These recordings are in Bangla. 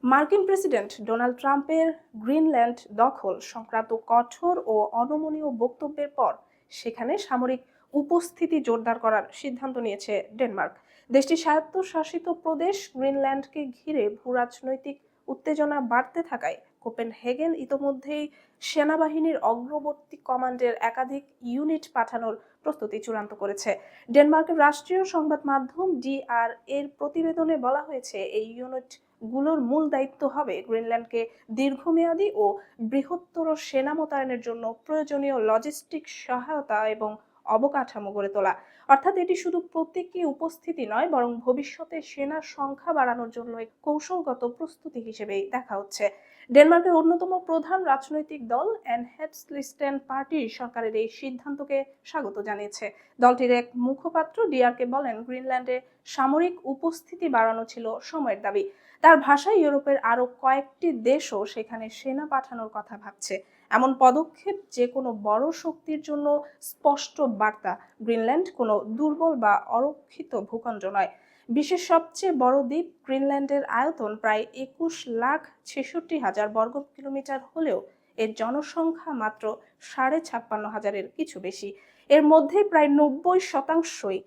মার্কিন প্রেসিডেন্ট ডোনাল্ড ট্রাম্পের গ্রিনল্যান্ড দখল সংক্রান্ত কঠোর ও অনমনীয় বক্তব্যের পর সেখানে সামরিক উপস্থিতি জোরদার করার সিদ্ধান্ত নিয়েছে ডেনমার্ক। দেশটির স্বায়ত্তশাসিত প্রদেশ গ্রিনল্যান্ডকে ঘিরে ভূরাজনৈতিক উত্তেজনা বাড়তে থাকায় কোপেনহেগেন ইতোমধ্যেই সেনাবাহিনীর অগ্রবর্তী কমান্ডের একাধিক ইউনিট পাঠানোর প্রস্তুতি চূড়ান্ত করেছে। ডেনমার্কের রাষ্ট্রীয় সংবাদ মাধ্যম ডিআর এর প্রতিবেদনে বলা হয়েছে, এই ইউনিট গুলোর মূল দায়িত্ব হবে গ্রিনল্যান্ডকে দীর্ঘমেয়াদী ও বৃহত্তর সেনা মোতায়েনের জন্য প্রয়োজনীয় লজিস্টিক সহায়তা এবং অবকাঠামো গড়ে তোলা। অর্থাৎ এটি শুধু প্রতীকী উপস্থিতি নয়, বরং ভবিষ্যতে সেনার সংখ্যা বাড়ানোর জন্য এক কৌশলগত প্রস্তুতি হিসেবেই দেখা হচ্ছে। ডেনমার্কের অন্যতম প্রধান রাজনৈতিক দল এনহেডসলিস্টেন পার্টি সরকারের এই সিদ্ধান্তকে স্বাগত জানিয়েছে। দলটির এক মুখপাত্র ডিআরকে বলেন, গ্রিনল্যান্ডে সামরিক উপস্থিতি বাড়ানো ছিল সময়ের দাবি। তার ভাষায় ইউরোপের আরো কয়েকটি দেশও সেখানে সেনা পাঠানোর কথা ভাবছে। এমন পদক্ষেপ যে কোনো বড় শক্তির জন্য স্পষ্ট বার্তা, গ্রিনল্যান্ড কোনো দুর্বল বা অরক্ষিত ভূখণ্ড নয়। বিশ্বের সবচেয়ে বড় দ্বীপ গ্রিনল্যান্ডের আয়তন প্রায় 21,66,000 বর্গ কিলোমিটার হলেও এর জনসংখ্যা মাত্র 56,500-এর কিছু বেশি। এর মধ্যে প্রায় 90%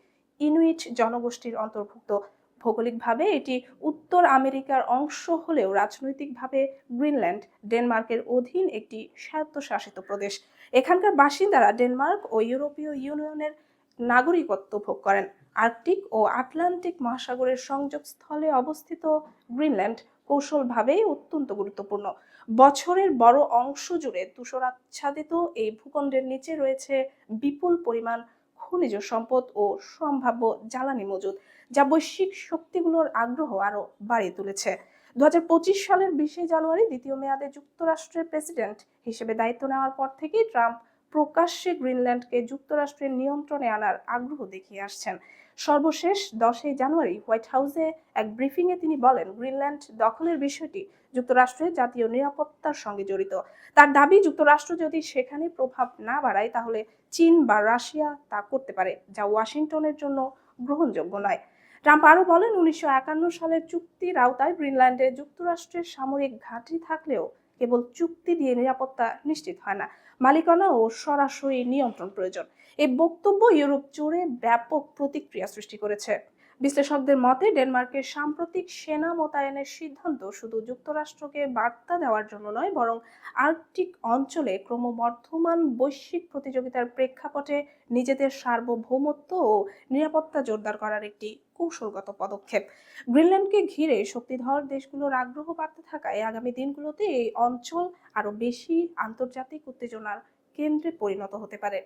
ইনুইট জনগোষ্ঠীর অন্তর্ভুক্ত। ভৌগোলিকভাবে এটি উত্তর আমেরিকার অংশ হলেও রাজনৈতিকভাবে গ্রিনল্যান্ড ডেনমার্কের অধীন একটি স্বায়ত্তশাসিত প্রদেশ। এখানকার বাসিন্দারা ডেনমার্ক ও ইউরোপীয় ইউনিয়নের নাগরিকত্ব ভোগ করেন। আর্কটিক ও আটলান্টিক মহাসাগরের সংযোগস্থলে অবস্থিত গ্রিনল্যান্ড কৌশলভাবেই অত্যন্ত গুরুত্বপূর্ণ। বছরের বড় অংশ জুড়ে তুষারাচ্ছাদিত এই ভূখণ্ডের নিচে রয়েছে বিপুল পরিমাণ খনিজ সম্পদ ও সম্ভাব্য জ্বালানি মজুদ, যা বৈশ্বিক শক্তিগুলোর আগ্রহ আরো বাড়িয়ে তুলেছে। 2025 সালের 20 জানুয়ারি দ্বিতীয় মেয়াদে যুক্তরাষ্ট্রের প্রেসিডেন্ট হিসেবে দায়িত্ব নেওয়ার পর থেকেই ট্রাম্প প্রকাশ্যে গ্রিনল্যান্ডকে যুক্তরাষ্ট্রের নিয়ন্ত্রণে আনার আগ্রহ দেখিয়ে আসছেন। সর্বশেষ 10 জানুয়ারি হোয়াইট হাউসে এক ব্রিফিংয়ে তিনি বলেন, গ্রিনল্যান্ড দখলের বিষয়টি যুক্তরাষ্ট্রের জাতীয় নিরাপত্তার সঙ্গে জড়িত। তার দাবি, যুক্তরাষ্ট্র যদি সেখানে প্রভাব না বাড়ায় তাহলে চীন বা রাশিয়া তা করতে পারে, যা ওয়াশিংটনের জন্য গ্রহণযোগ্য নয়। ট্রাম্প আরও বলেন, 1951 সালের চুক্তির আওতায় গ্রিনল্যান্ডে যুক্তরাষ্ট্রের সামরিক ঘাঁটি থাকলেও কেবল চুক্তি দিয়ে নিরাপত্তা নিশ্চিত হয় না, মালিকানা ও সরাসরি নিয়ন্ত্রণ প্রয়োজন। এই বক্তব্য ইউরোপ জুড়ে ব্যাপক প্রতিক্রিয়া সৃষ্টি করেছে। বিশ্লেষকদের মতে, ডেনমার্কের সাম্প্রতিক সেনা মোতায়েনের সিদ্ধান্ত শুধু যুক্তরাষ্ট্রকে বার্তা দেওয়ার জন্য নয়, বরং আর্কটিক অঞ্চলে ক্রমবর্ধমান বৈশ্বিক প্রতিযোগিতার প্রেক্ষাপটে নিজেদের সার্বভৌমত্ব ও নিরাপত্তা জোরদার করার একটি কৌশলগত পদক্ষেপ। গ্রিনল্যান্ডকে ঘিরে শক্তিধর দেশগুলোর আগ্রহ বাড়তে থাকায় আগামী দিনগুলোতে এই অঞ্চল আরো বেশি আন্তর্জাতিক উত্তেজনার কেন্দ্রে পরিণত হতে পারে।